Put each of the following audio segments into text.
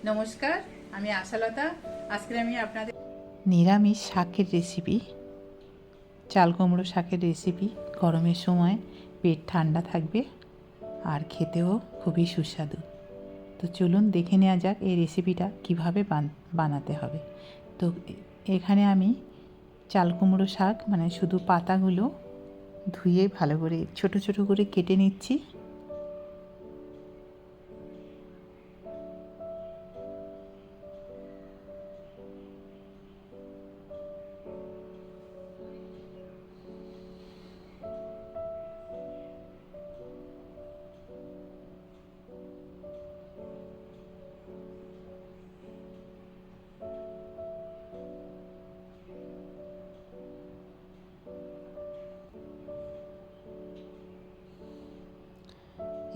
নমস্কার, আমি আশালতা। আজকে আমি আপনাদের নিরামিষ শাকের রেসিপি, চাল কুমড়ো শাকের রেসিপি। গরমের সময় পেট ঠান্ডা থাকবে আর খেতেও খুবই সুস্বাদু। তো চলুন দেখে নেওয়া যাক এই রেসিপিটা কীভাবে বানাতে হবে। তো এখানে আমি চাল কুমড়ো শাক মানে শুধু পাতাগুলো ধুয়ে ভালো করে ছোট ছোট করে কেটে নিচ্ছি।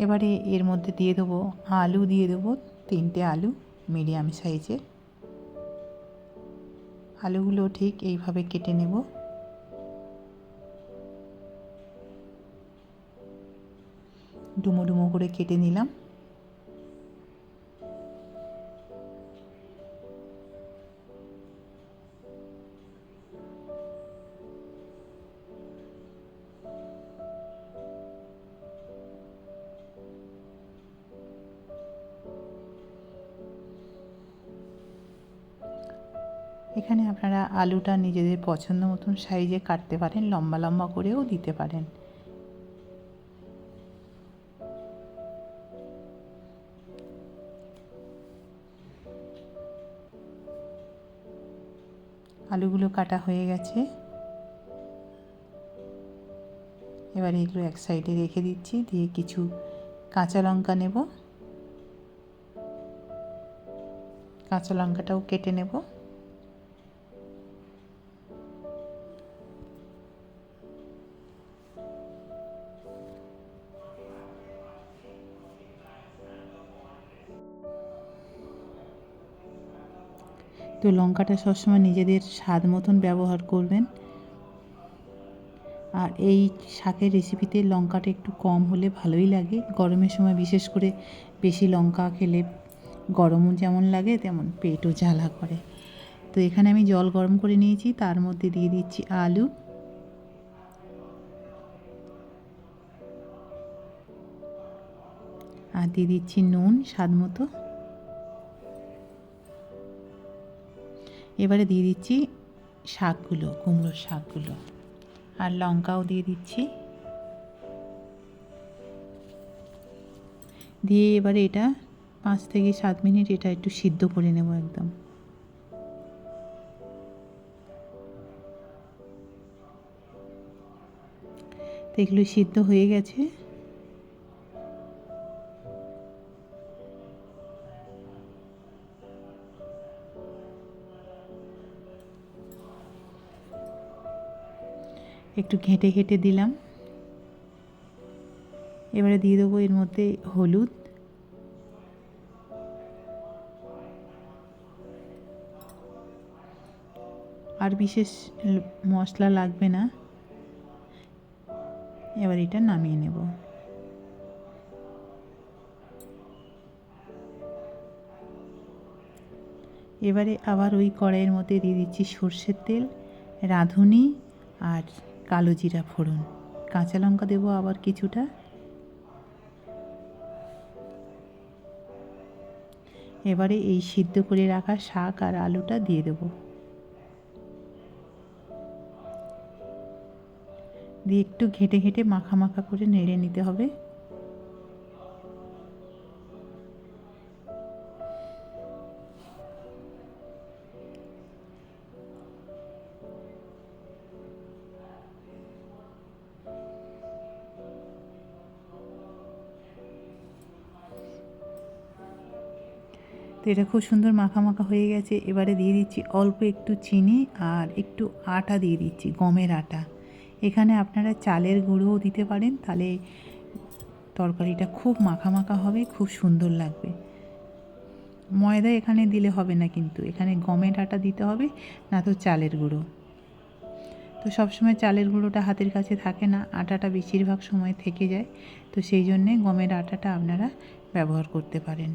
এবারে এর মধ্যে দিয়ে দেবো আলু, দিয়ে দেবো 3টে আলু মিডিয়াম সাইজের। আলুগুলো ঠিক এইভাবে কেটে নেব। ডুমো ডুমো করে কেটে নিলাম। এখানে আপনারা আলুটা নিজেদের পছন্দ মতন সাইজে কাটতে পারেন, লম্বা লম্বা করেও দিতে পারেন। আলুগুলো কাটা হয়ে গেছে। এবারে এগুলো এক সাইডে রেখে দিচ্ছি। দিয়ে কিছু কাঁচা লঙ্কা নেব, কাঁচা লঙ্কাটাও কেটে নেব। তো লঙ্কাটা সবসময় নিজেদের স্বাদ মতন ব্যবহার করবেন। আর এই শাকের রেসিপিতে লঙ্কাটা একটু কম হলে ভালোই লাগে। গরমের সময় বিশেষ করে বেশি লঙ্কা খেলে গরমও যেমন লাগে তেমন পেটও জ্বালা করে। তো এখানে আমি জল গরম করে নিয়েছি, তার মধ্যে দিয়ে দিচ্ছি আলু, আর দিয়ে দিচ্ছি নুন স্বাদ মতো। এবারে দিয়ে দিচ্ছি শাকগুলো, কুমড়োর শাকগুলো, আর লঙ্কাও দিয়ে দিচ্ছি। দিয়ে এবারে এটা 5 থেকে 7 মিনিট এটা একটু সিদ্ধ করে নেব একদম। তো এগুলো সিদ্ধ হয়ে গেছে। একটু ঘেঁটে ঘেঁটে দিলাম। এবারে দিয়ে দেবো এর মধ্যে হলুদ, আর বিশেষ মশলা লাগবে না। এবার এটা নামিয়ে নেব। এবারে আবার ওই কড়াইয়ের মধ্যে দিয়ে দিচ্ছি সর্ষের তেল, রাঁধুনি আর কালো জিরা ফোড়ন। কাঁচা লঙ্কা দেবো আবার কিছুটা। এবারে এই সিদ্ধ করে রাখা শাক আর আলুটা দিয়ে দেবো। দিয়ে একটু ঘেঁটে ঘেঁটে মাখা মাখা করে নেড়ে নিতে হবে। তো এটা খুব সুন্দর মাখা মাখা হয়ে গেছে। এবারে দিয়ে দিচ্ছি অল্প একটু চিনি আর একটু আটা দিয়ে দিচ্ছি, গমের আটা। এখানে আপনারা চালের গুঁড়োও দিতে পারেন, তাহলে তরকারিটা খুব মাখা মাখা হবে, খুব সুন্দর লাগবে। ময়দা এখানে দিলে হবে না, কিন্তু এখানে গমের আটা দিতে হবে, না তো চালের গুঁড়ো। তো সবসময় চালের গুঁড়োটা হাতের কাছে থাকে না, আটাটা বেশিরভাগ সময় থেকে যায়। তো সেই জন্যে গমের আটাটা আপনারা ব্যবহার করতে পারেন।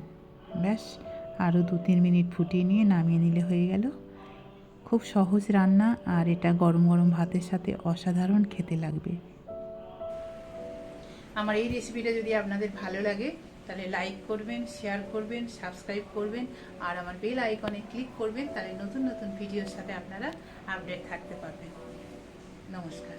ব্যাস, আরও 2-3 মিনিট ফুটিয়ে নিয়ে নামিয়ে নিলে হয়ে গেল। খুব সহজ রান্না, আর এটা গরম গরম ভাতের সাথে অসাধারণ খেতে লাগবে। আমার এই রেসিপিটা যদি আপনাদের ভালো লাগে তাহলে লাইক করবেন, শেয়ার করবেন, সাবস্ক্রাইব করবেন, আর আমার বেল আইকনে ক্লিক করবেন, তাহলে নতুন নতুন ভিডিওর সাথে আপনারা আপডেট থাকতে পারবেন। নমস্কার।